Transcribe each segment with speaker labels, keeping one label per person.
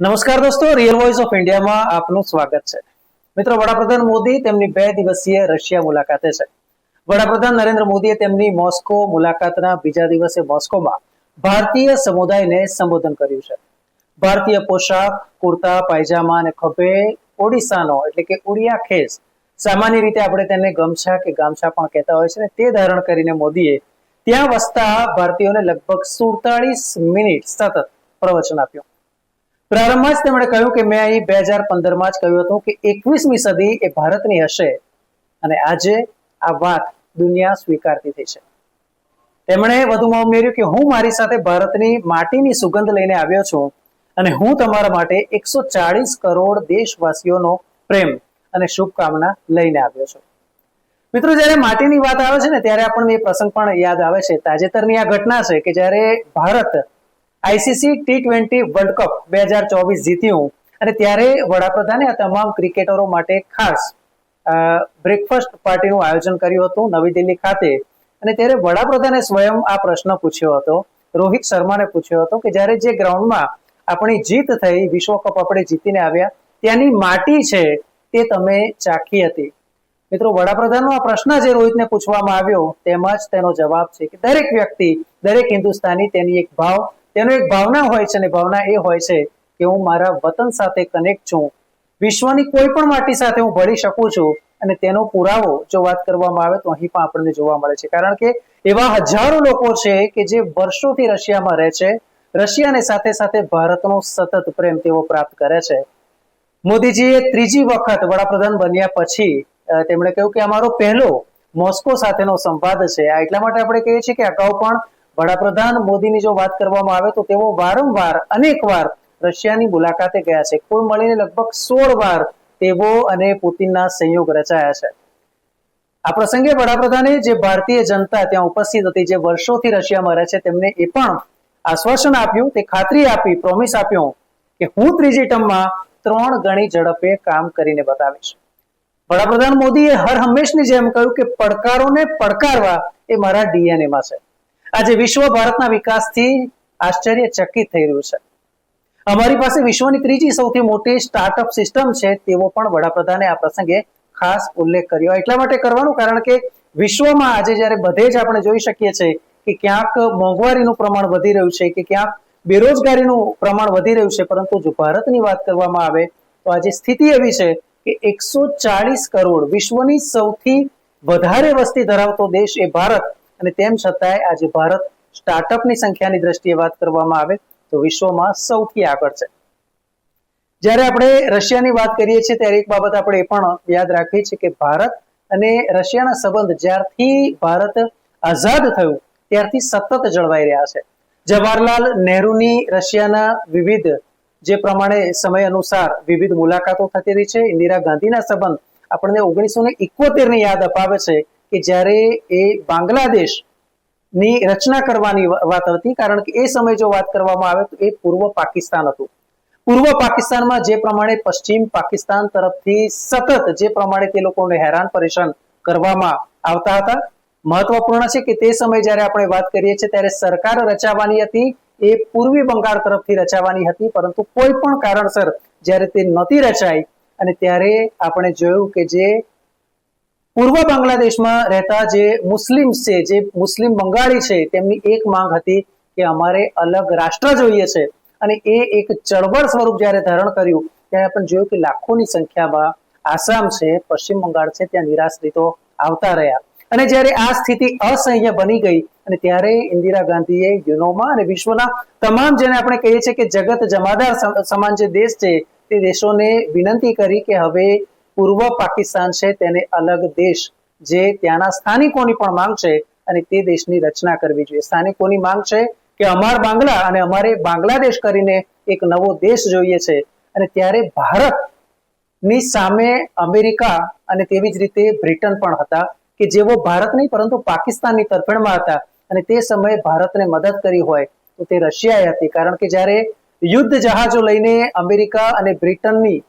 Speaker 1: નમસ્કાર દોસ્તો, real voice of ઇન્ડિયામાં આપનું સ્વાગત છે. મિત્રો, વડાપ્રધાન મોદી તેમની 2 દિવસીય રશિયા મુલાકાતે છે. વડાપ્રધાન નરેન્દ્ર મોદીએ તેમની મોસ્કો મુલાકાતના બીજા દિવસે મોસ્કોમાં ભારતીય સમુદાયને સંબોધન કર્યું છે. ભારતીય પોશાક, કુર્તા પાયજામા અને ખભે ઓડિશાનો એટલે કે ઉડિયા ખેસ, સામાન્ય રીતે આપણે તેને ગમછા કે ગામછા પણ કહેતા હોય છે ને, તે ધારણ કરીને મોદીએ ત્યાં વસતા ભારતીયોને લગભગ 47 મિનિટ સતત પ્રવચન આપ્યું. પ્રારંભમાં જ તેમણે કહ્યું કે મેં અહીં 2015માં જ કહ્યું હતું કે 21મી સદી એ ભારતની હશે અને આજે આ વાત દુનિયા સ્વીકારતી થઈ છે. તેમણે વધુમાં ઉમેર્યું કે હું મારી સાથે ભારતની માટીની સુગંધ લઈને આવ્યો છું અને હું તમારા માટે 140 કરોડ દેશવાસીઓનો પ્રેમ અને શુભકામના લઈને આવ્યો છું. મિત્રો, જ્યારે માટીની વાત આવે છે ને, ત્યારે આપણને એ પ્રસંગ પણ યાદ આવે છે. તાજેતરની આ ઘટના છે કે જ્યારે Bharat ICC T20 world cup 2024 જીત્યું અને ત્યારે વડાપ્રધાને આ તમામ ક્રિકેટરો માટે ખાસ બ્રેકફાસ્ટ પાર્ટીનું આયોજન કર્યું હતું નવી દિલ્હી ખાતે. અને ત્યારે વડાપ્રધાને સ્વયં આ પ્રશ્ન પૂછ્યો હતો, રોહિત શર્માને પૂછ્યો હતો કે જ્યારે જે ગ્રાઉન્ડમાં આપણી જીત થઈ, વિશ્વ કપ આપણે જીતીને આવ્યા, ત્યાંની માટી છે તે તમે ચાખી હતી? મિત્રો, વડાપ્રધાનનો આ પ્રશ્ન જે રોહિતને પૂછવામાં આવ્યો, તેમાં જ તેનો જવાબ છે કે દરેક વ્યક્તિ, દરેક હિન્દુસ્તાની તેની એક ભાવના હોય છે અને ભાવના એ હોય છે કે હું મારા વતન સાથે કનેક્ટ છું, વિશ્વની કોઈ પણ માટી સાથે હું ભળી શકું છું. અને તેનો પુરાવો જો વાત કરવામાં આવે તો અહીં પણ આપણને જોવા મળે છે, કારણ કે એવા હજારો લોકો છે કે જે વર્ષોથી રશિયામાં રહે છે, રશિયાની સાથે સાથે ભારતનો સતત પ્રેમ તેઓ પ્રાપ્ત કરે છે. મોદીજીએ 3જી વખત વડાપ્રધાન બન્યા પછી તેમણે કહ્યું કે અમારો પહેલો મોસ્કો સાથેનો સંવાદ છે. આ એટલા માટે આપણે કહીએ છીએ કે અગાઉ પણ વડાપ્રધાન મોદીની જો વાત કરવામાં આવે તો તેઓ વારંવાર અનેક વાર રશિયાની મુલાકાતે ગયા છે. કુલ મળીને લગભગ 16 વાર તેઓ અને પુતિનના સંયોગ રચાયા છે. આ પ્રસંગે વડાપ્રધાને જે ભારતીય જનતા ત્યાં ઉપસ્થિત હતી, જે વર્ષોથી રશિયામાં રહે છે, તેમને એ પણ આશ્વાસન આપ્યું, તે ખાતરી આપી, પ્રોમિસ આપ્યો કે હું 3જી ટર્મમાં 3 ગણી ઝડપે કામ કરીને બતાવીશ. વડાપ્રધાન મોદીએ હર હંમેશની જેમ કહ્યું કે પડકારોને પડકારવા એ મારા ડીએનએમાં છે. આજે વિશ્વ ભારતના વિકાસથી આશ્ચર્યચકિત થઈ રહ્યું છે. અમારી પાસે વિશ્વની 3જી સૌથી મોટી સ્ટાર્ટઅપ સિસ્ટમ છે, તેવો પણ વડાપ્રધાને આ પ્રસંગે ખાસ ઉલ્લેખ કર્યો. એટલા માટે કરવાનું કારણ કે વિશ્વમાં આજે જ્યારે બધે જ આપણે જોઈ શકીએ છીએ કે ક્યાંક મોંઘવારીનું પ્રમાણ વધી રહ્યું છે, કે ક્યાંક બેરોજગારીનું પ્રમાણ વધી રહ્યું છે, પરંતુ જો ભારતની વાત કરવામાં આવે તો આજે સ્થિતિ એવી છે કે 140 કરોડ વિશ્વની સૌથી વધારે વસ્તી ધરાવતો દેશ એ ભારત, અને તેમ છતાંય આજે ભારત સ્ટાર્ટઅપની સંખ્યાની દ્રષ્ટિએ વાત કરવામાં આવે તો વિશ્વમાં સૌથી આગળ છે. જ્યારે આપણે રશિયાની વાત કરીએ છીએ ત્યારે એક બાબત આપણે એ પણ યાદ રાખવી છે કે ભારત અને રશિયાના સંબંધ જ્યારથી ભારત આઝાદ થયું ત્યારથી સતત જળવાઈ રહ્યા છે. જવાહરલાલ નહેરુની રશિયાના વિવિધ જે પ્રમાણે સમય અનુસાર વિવિધ મુલાકાતો થતી રહી છે. ઇન્દિરા ગાંધીના સંબંધ આપણને 1971ની યાદ અપાવે છે કે જ્યારે એ બાંગ્લાદેશની રચના કરવાની વાત હતી, કારણ કે એ સમય જો વાત કરવામાં આવે તો એ પૂર્વ પાકિસ્તાન હતું. પૂર્વ પાકિસ્તાનમાં જે પ્રમાણે પશ્ચિમ પાકિસ્તાન તરફથી સતત જે પ્રમાણે તે લોકોને હેરાન પરેશાન કરવામાં આવતા હતા. મહત્વપૂર્ણ છે કે તે સમય જ્યારે આપણે વાત કરીએ છીએ ત્યારે સરકાર રચાવાની હતી એ પૂર્વી બંગાળ તરફથી રચાવાની હતી, પરંતુ કોઈ પણ કારણસર જ્યારે તે નહોતી રચાઈ અને ત્યારે આપણે જોયું કે જે પૂર્વ બાંગ્લાદેશમાં રહેતા જે મુસ્લિમ્સ છે, જે મુસ્લિમ બંગાળી છે, તેમની એક માંગ હતી કે અમારે અલગ રાષ્ટ્ર જોઈએ છે. અને એ એક ચળવળ સ્વરૂપ જ્યારે ધારણ કર્યું ત્યારે આપણે જોયું કે લાખોની સંખ્યામાં આસામ છે, પશ્ચિમ બંગાળ છે, ત્યાં નિરાશ્રિતો આવતા રહ્યા. અને જ્યારે આ સ્થિતિ અસહ્ય બની ગઈ અને ત્યારે ઇન્દિરા ગાંધીએ યુનોમાં અને વિશ્વના તમામ જેને આપણે કહીએ છીએ કે જગત જમાદાર સમાન જે દેશ છે તે દેશોને વિનંતી કરી કે હવે પૂર્વ પાકિસ્તાન છે તેને અલગ દેશ, જે ત્યાંના સ્થાનિકોની પણ માંગ છે અને તે દેશની રચના કરવી જોઈએ. સ્થાનિકોની માંગ છે કે અમાર બાંગ્લા અને અમારે બાંગ્લાદેશ કરીને એક નવો દેશ જોઈએ છે. અને ત્યારે ભારતની સામે અમેરિકા અને તેવી જ રીતે બ્રિટન પણ હતા કે જેઓ ભારત નહીં પરંતુ પાકિસ્તાનની તરફેણમાં હતા. અને તે સમયે ભારતને મદદ કરી હોય તો તે રશિયાએ હતી, કારણ કે જ્યારે યુદ્ધ જહાજો લઈને અમેરિકા અને બ્રિટનની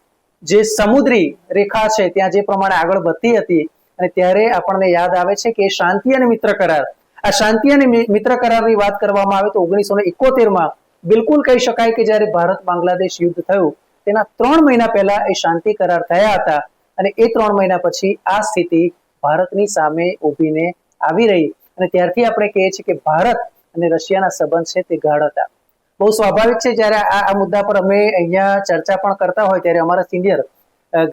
Speaker 1: જે સમુદ્રી રેખા છે ત્યાં જે પ્રમાણે આગળ વધતી હતી, અને ત્યારે આપણને યાદ આવે છે કે શાંતિ અને મિત્ર કરાર, આ શાંતિ અને મિત્ર કરારની વાત કરવામાં આવે તો 1971માં બિલકુલ કહી શકાય કે જ્યારે ભારત બાંગ્લાદેશ યુદ્ધ થયું તેના 3 મહિના પહેલા એ શાંતિ કરાર થયા હતા અને એ 3 મહિના પછી આ સ્થિતિ ભારતની સામે ઊભીને આવી રહી અને ત્યારથી આપણે કહીએ છીએ કે ભારત અને રશિયાના સંબંધ છે તે ગાઢ હતા. બહુ સ્વાભાવિક છે જ્યારે આ મુદ્દા પર અમે અહીંયા ચર્ચા પણ કરતા હોય ત્યારે અમારા સિનિયર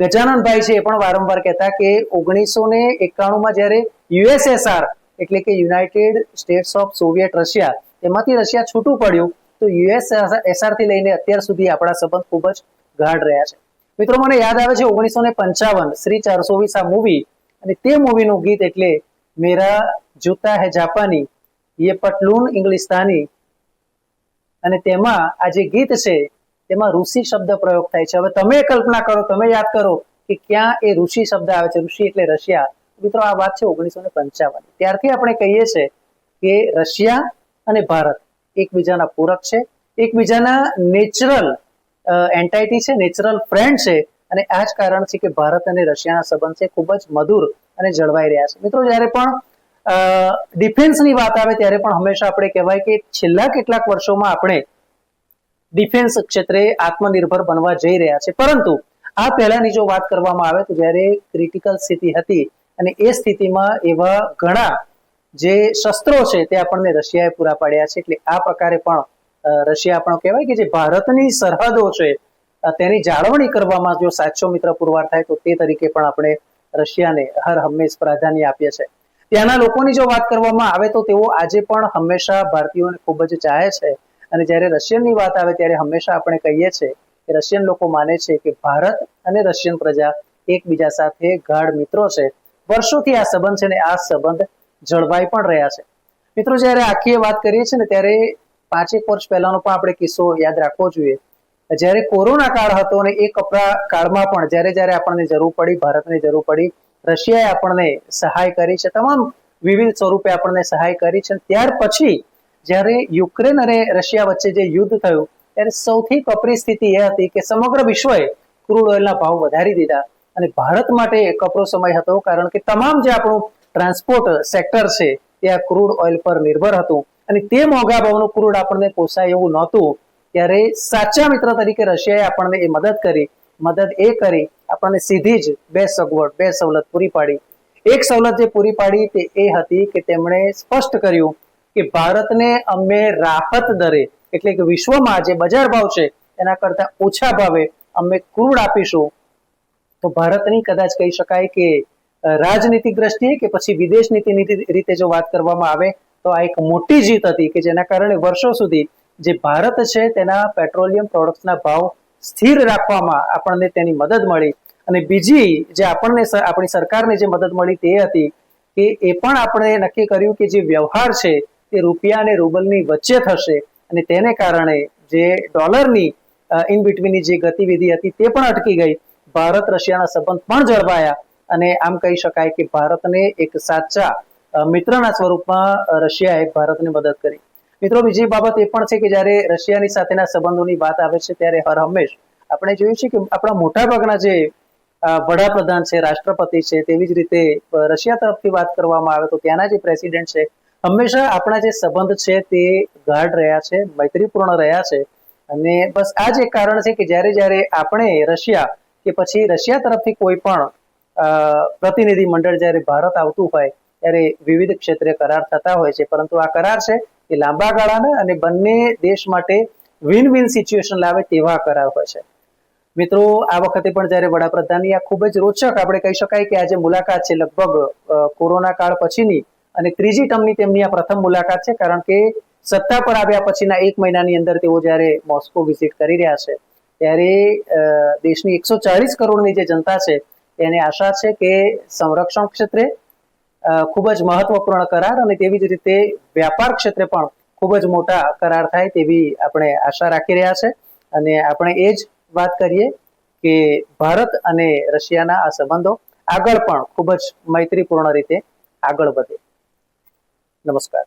Speaker 1: ગજાનનભાઈ છે એ પણ વારંવાર કહેતા કે 1991માં જ્યારે યુએસએસઆર એટલે કે United states of Soviet Russia એમાંથી રશિયા છૂટું પડ્યું તો યુએસએસઆર થી લઈને અત્યાર સુધી આપણા સંબંધ ખૂબ જ ગાઢ રહ્યા છે. મિત્રો મને યાદ આવે છે 1955 શ્રી 420 આ મૂવી અને તે મૂવીનું ગીત એટલે મેરા જૂતા હે જાપાની યે પટલૂન ઇંગ્લિસ્તાની અને તેમાં આ જે ગીત છે તેમાં ઋષિ શબ્દ પ્રયોગ થાય છે. હવે તમે કલ્પના કરો, તમે યાદ કરો કે ક્યાં એ ઋષિ શબ્દ આવે છે. ઋષિ એટલે રશિયા. મિત્રો આ વાત છે 1955. ત્યારથી આપણે કહીએ છીએ કે રશિયા અને ભારત એકબીજાના પૂરક છે, એકબીજાના નેચરલ એન્ટાઇટી છે, નેચરલ ફ્રેન્ડ છે અને આ જ કારણ છે કે ભારત અને રશિયાના સંબંધ છે ખૂબ જ મધુર અને જળવાઈ રહ્યા છે. મિત્રો જ્યારે પણ ડિફેન્સની વાત આવે ત્યારે પણ હંમેશા આપણે કહેવાય કે છેલ્લા કેટલાક વર્ષોમાં આપણે ડિફેન્સ ક્ષેત્રે આત્મનિર્ભર બનવા જઈ રહ્યા છે. પરંતુ આ પહેલાની જો વાત કરવામાં આવે તો જ્યારે ક્રિટિકલ સ્થિતિ હતી અને એ સ્થિતિમાં એવા ઘણા જે શસ્ત્રો છે તે આપણને રશિયાએ પૂરા પાડ્યા છે. એટલે આ પ્રકારે પણ રશિયા આપણો કહેવાય કે જે ભારતની સરહદો છે તેની જાળવણી કરવામાં જો સાચો મિત્ર પુરવાર થાય તો તે તરીકે પણ આપણે રશિયાને હર હંમેશ પ્રાધાન્ય આપીએ છીએ. ત્યાંના લોકોની જો વાત કરવામાં આવે તો તેઓ આજે પણ હંમેશા ભારતીયોને ખૂબ જ ચાહે છે અને જ્યારે રશિયનની વાત આવે ત્યારે હંમેશા આપણે કહીએ છીએ કે રશિયન લોકો માને છે કે ભારત અને રશિયન પ્રજા એકબીજા સાથે ગાઢ મિત્રો છે. વર્ષોથી આ સંબંધ છે ને આ સંબંધ જળવાઈ પણ રહ્યા છે. મિત્રો જ્યારે આખી વાત કરીએ છીએ ને ત્યારે 5 વર્ષ પહેલાનો પણ આપણે કિસ્સો યાદ રાખવો જોઈએ. જ્યારે કોરોના કાળ હતો અને એ કાળમાં પણ જ્યારે આપણને જરૂર પડી, ભારતને જરૂર પડી, રશિયાએ આપણને સહાય કરી છે, તમામ વિવિધ સ્વરૂપે આપણને સહાય કરી છે. ત્યાર પછી જ્યારે યુક્રેન અને રશિયા વચ્ચે જે યુદ્ધ થયું ત્યારે સૌથી કપરી સ્થિતિ એ હતી કે સમગ્ર વિશ્વએ ક્રૂડ ઓઇલના ભાવ વધારી દીધા અને ભારત માટે કપરો સમય હતો કારણ કે તમામ જે આપણું ટ્રાન્સપોર્ટ સેક્ટર છે તે આ ક્રૂડ ઓઇલ પર નિર્ભર હતું અને તે મોંઘા ભાવનું ક્રૂડ આપણને પોસાય એવું નહોતું. ત્યારે સાચા મિત્ર તરીકે રશિયાએ આપણને એ મદદ કરી આપણને સીધી જ બે સવલત પૂરી પાડી. એક સવલત જે પૂરી પાડી તે એ હતી કે તેમણે સ્પષ્ટ કર્યું કે ભારતને અમે રાહત દરે એટલે કે વિશ્વમાં જે બજાર ભાવ છે એના કરતા ઓછા ભાવે અમે ક્રૂડ આપીશું. તો ભારતની કદાચ કહી શકાય કે રાજનીતિક દ્રષ્ટિએ કે પછી વિદેશ નીતિની રીતે જો વાત કરવામાં આવે તો આ એક મોટી જીત હતી કે જેના કારણે વર્ષો સુધી જે ભારત છે તેના પેટ્રોલિયમ પ્રોડક્ટ્સના ભાવ સ્થિર રાખવામાં આપણને તેની મદદ મળી. અને બીજી જે આપણી સરકારને જે મદદ મળી તે હતી કે એ પણ આપણે નક્કી કર્યું કે જે વ્યવહાર છે તે રૂપિયા અને રૂબલની વચ્ચે થશે અને તેને કારણે જે ડોલરની ઇન બિટવીનની જે ગતિવિધિ હતી તે પણ અટકી ગઈ. ભારત રશિયાના સંબંધ પણ જળવાયા અને આમ કહી શકાય કે ભારતને એક સાચા મિત્રના સ્વરૂપમાં રશિયાએ ભારતને મદદ કરી. મિત્રો બીજી બાબત એ પણ છે કે જ્યારે રશિયાની સાથેના સંબંધોની વાત આવે છે ત્યારે હર હંમેશ આપણે જોયું છે કે આપણા મોટાભાગના જે વડાપ્રધાન છે, રાષ્ટ્રપતિ છે, તેવી જ રીતે રશિયા તરફથી વાત કરવામાં આવે તો ત્યાંના જે પ્રેસિડેન્ટ છે હંમેશા આપણા જે સંબંધ છે તે ગાઢ રહ્યા છે, મૈત્રીપૂર્ણ રહ્યા છે. અને બસ આ જ એક કારણ છે કે જ્યારે આપણે રશિયા કે પછી રશિયા તરફથી કોઈ પણ પ્રતિનિધિ મંડળ જ્યારે ભારત આવતું હોય ત્યારે વિવિધ ક્ષેત્રે કરાર થતા હોય છે. પરંતુ આ કરાર છે એ લાંબા ગાળાના અને બંને દેશ માટે વિન વિન સિચ્યુએશન લાવે તેવા કરાર હોય છે. મિત્રો આ વખતે પણ જ્યારે વડાપ્રધાનની આ ખૂબ જ રોચક આપણે કહી શકાય કે આ જે મુલાકાત છે લગભગ કોરોના કાળ પછીની અને ત્રીજી ટર્મની તેમની આ પ્રથમ મુલાકાત છે કારણ કે સત્તા પર આવ્યા પછીના 1 મહિનાની અંદર તેઓ જ્યારે મોસ્કો વિઝિટ કરી રહ્યા છે ત્યારે દેશની 140 કરોડની જે જનતા છે તેને આશા છે કે સંરક્ષણ ક્ષેત્રે ખૂબ જ મહત્વપૂર્ણ કરાર અને તેવી જ રીતે વ્યાપાર ક્ષેત્રે પણ ખૂબ જ મોટા કરાર થાય તેવી આપણે આશા રાખી રહ્યા છે. અને આપણે એ જ વાત કરીએ કે ભારત અને રશિયાના આ સંબંધો આગળ પણ ખૂબ જ મૈત્રીપૂર્ણ રીતે આગળ વધે. નમસ્કાર.